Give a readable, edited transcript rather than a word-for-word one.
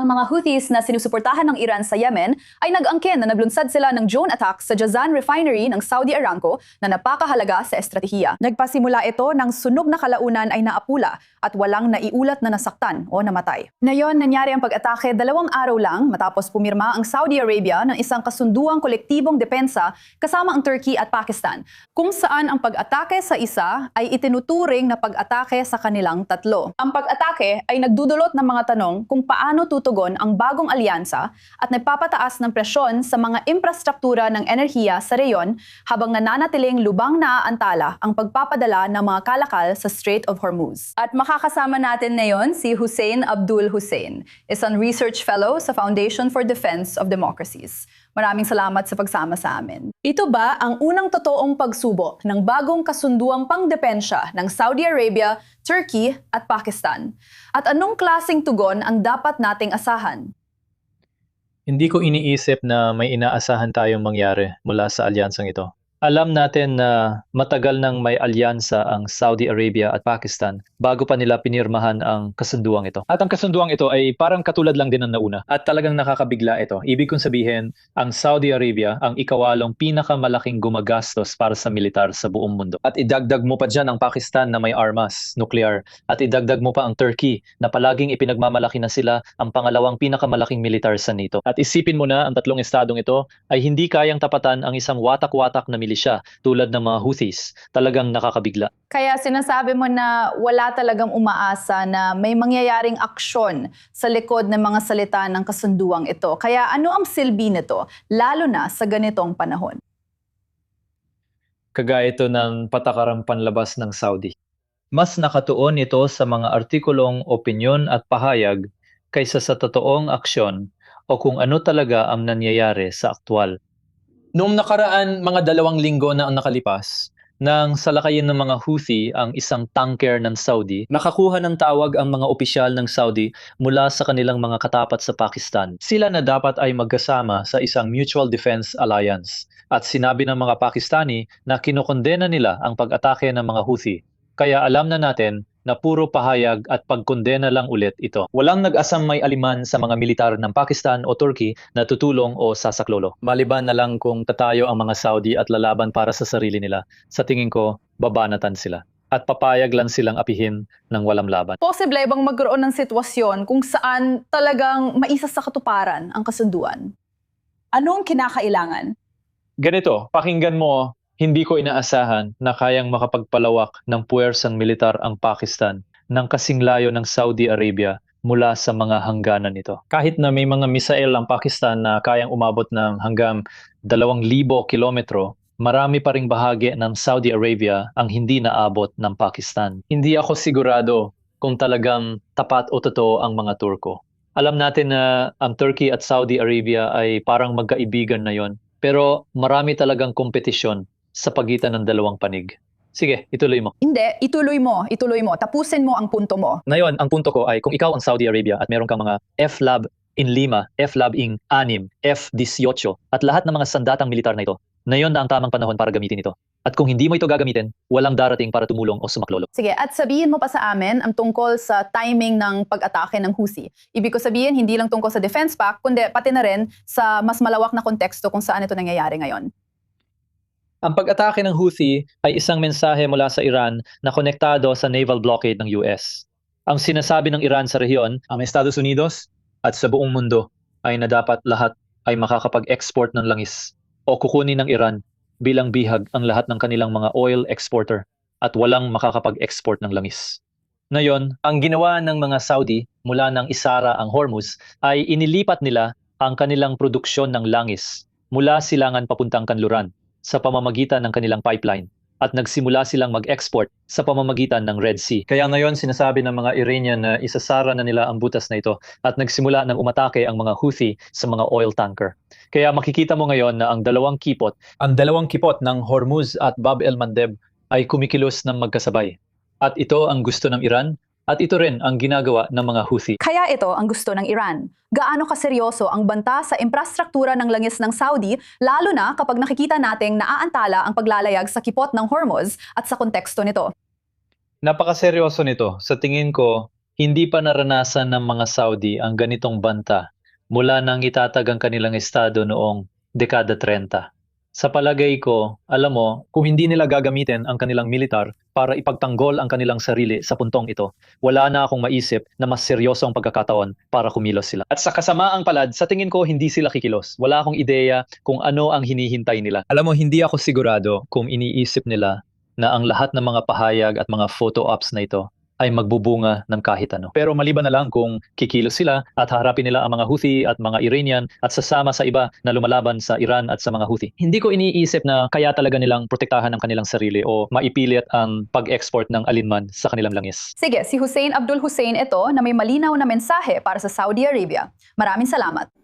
Ang mga Houthis na sinusuportahan ng Iran sa Yemen ay nag-angkin na nablunsad sila ng drone attack sa Jazan refinery ng Saudi Aramco na napakahalaga sa estratehiya. Nagpasimula ito ng sunog na kalaunan ay naapula at walang naiulat na nasaktan o namatay. Ngayon, nangyari ang pag-atake 2 araw lang matapos pumirma ang Saudi Arabia ng isang kasunduang kolektibong depensa kasama ang Turkey at Pakistan, kung saan ang pag-atake sa isa ay itinuturing na pag-atake sa kanilang tatlo. Ang pag-atake ay nagdudulot ng mga tanong kung paano tutugon ang bagong alyansa at nagpapataas ng presyon sa mga infrastruktura ng enerhiya sa reyon habang nananatiling lubang naaantala ang pagpapadala ng mga kalakal sa Strait of Hormuz. At makakasama natin ngayon si Hussein Abdul Hussein, isang research fellow sa Foundation for Defense of Democracies. Maraming salamat sa pagsama sa amin. Ito ba ang unang totoong pagsubok ng bagong kasunduang pangdepensya ng Saudi Arabia, Turkey at Pakistan? At anong klaseng tugon ang dapat nating asahan? Hindi ko iniisip na may inaasahan tayong mangyari mula sa alyansang ito. Alam natin na matagal nang may alyansa ang Saudi Arabia at Pakistan bago pa nila pinirmahan ang kasunduang ito. At ang kasunduang ito ay parang katulad lang din ng nauna at talagang nakakabigla ito. Ibig kong sabihin, ang Saudi Arabia ang ikawalong pinakamalaking gumagastos para sa militar sa buong mundo. At idagdag mo pa dyan ang Pakistan na may armas, nuclear, at idagdag mo pa ang Turkey na palaging ipinagmamalaki na sila ang pangalawang pinakamalaking militar sa NATO. At isipin mo na ang tatlong estadong ito ay hindi kayang tapatan ang isang watak-watak na siya tulad ng mga Houthis. Talagang nakakabigla. Kaya sinasabi mo na wala talagang umaasa na may mangyayaring aksyon sa likod ng mga salita ng kasunduang ito. Kaya ano ang silbi nito, lalo na sa ganitong panahon? Kagaya ito ng patakarang panlabas ng Saudi. Mas nakatuon ito sa mga artikulong opinyon at pahayag kaysa sa totoong aksyon o kung ano talaga ang nangyayari sa aktwal. Noong nakaraan mga 2 linggo na ang nakalipas, nang salakayin ng mga Houthi ang isang tanker ng Saudi, nakakuha ng tawag ang mga opisyal ng Saudi mula sa kanilang mga katapat sa Pakistan. Sila na dapat ay magkasama sa isang Mutual Defense Alliance. At sinabi ng mga Pakistani na kinokondena nila ang pag-atake ng mga Houthi. Kaya alam na natin na puro pahayag at pagkondena lang ulit ito. Walang nag-asang may aliman sa mga militar ng Pakistan o Turkey na tutulong o sasaklolo. Maliban na lang kung tatayo ang mga Saudi at lalaban para sa sarili nila. Sa tingin ko, babanatan sila. At papayag lang silang apihin ng walang laban. Posible bang magkaroon ng sitwasyon kung saan talagang maisa sa katuparan ang kasunduan? Anong kinakailangan? Ganito, pakinggan mo. Hindi ko inaasahan na kayang makapagpalawak ng puwersang militar ang Pakistan ng kasing layo ng Saudi Arabia mula sa mga hangganan nito. Kahit na may mga misail ang Pakistan na kayang umabot ng hanggang 2,000 kilometro, marami pa ring bahagi ng Saudi Arabia ang hindi naabot ng Pakistan. Hindi ako sigurado kung talagang tapat o totoo ang mga Turko. Alam natin na ang Turkey at Saudi Arabia ay parang magkaibigan na yon, pero marami talagang kompetisyon sa pagitan ng dalawang panig. Sige, ituloy mo. Hindi, ituloy mo. Tapusin mo ang punto mo. Ngayon, ang punto ko ay kung ikaw ang Saudi Arabia at meron kang mga F-Lab in 5, F-Lab in 6, F-18 at lahat ng mga sandatang militar na ito, ngayon na ang tamang panahon para gamitin ito. At kung hindi mo ito gagamitin, walang darating para tumulong o sumaklolo. Sige, at sabihin mo pa sa amin ang tungkol sa timing ng pag-atake ng Houthi. Ibig ko sabihin, hindi lang tungkol sa Defense Pact, kundi pati na rin sa mas malawak na konteksto kung saan ito nangyayari ngayon. Ang pag-atake ng Houthi ay isang mensahe mula sa Iran na konektado sa naval blockade ng US. Ang sinasabi ng Iran sa rehiyon, ang Estados Unidos at sa buong mundo ay na dapat lahat ay makakapag-export ng langis o kukunin ng Iran bilang bihag ang lahat ng kanilang mga oil exporter at walang makakapag-export ng langis. Ngayon, ang ginawa ng mga Saudi mula nang isara ang Hormuz ay inilipat nila ang kanilang produksyon ng langis mula silangan papuntang kanluran sa pamamagitan ng kanilang pipeline at nagsimula silang mag-export sa pamamagitan ng Red Sea. Kaya ngayon sinasabi ng mga Iranian na isasara na nila ang butas na ito at nagsimula ng umatake ang mga Houthi sa mga oil tanker. Kaya makikita mo ngayon na ang dalawang kipot ng Hormuz at Bab el-Mandeb ay kumikilos ng magkasabay. At ito ang gusto ng Iran at ito rin ang ginagawa ng mga Houthi. Kaya ito ang gusto ng Iran. Gaano kaseryoso ang banta sa infrastruktura ng langis ng Saudi, lalo na kapag nakikita nating naaantala ang paglalayag sa kipot ng Hormuz at sa konteksto nito. Napakaseryoso nito. Sa tingin ko, Hindi pa naranasan ng mga Saudi ang ganitong banta mula nang itatag ang kanilang estado noong dekada 30. Sa palagay ko, alam mo, kung hindi nila gagamitin ang kanilang militar para ipagtanggol ang kanilang sarili sa puntong ito, wala na akong maisip na mas seryosong pagkakataon para kumilos sila. At sa kasamaang palad, sa tingin ko hindi sila kikilos. Wala akong ideya kung ano ang hinihintay nila. Alam mo, hindi ako sigurado kung iniisip nila na ang lahat ng mga pahayag at mga photo ops na ito ay magbubunga ng kahit ano. Pero maliban na lang kung kikilos sila at harapin nila ang mga Houthi at mga Iranian at sasama sa iba na lumalaban sa Iran at sa mga Houthi. Hindi ko iniisip na kaya talaga nilang protektahan ang kanilang sarili o maipilit ang pag-export ng alinman sa kanilang langis. Sige, si Hussein Abdul Hussein ito na may malinaw na mensahe para sa Saudi Arabia. Maraming salamat.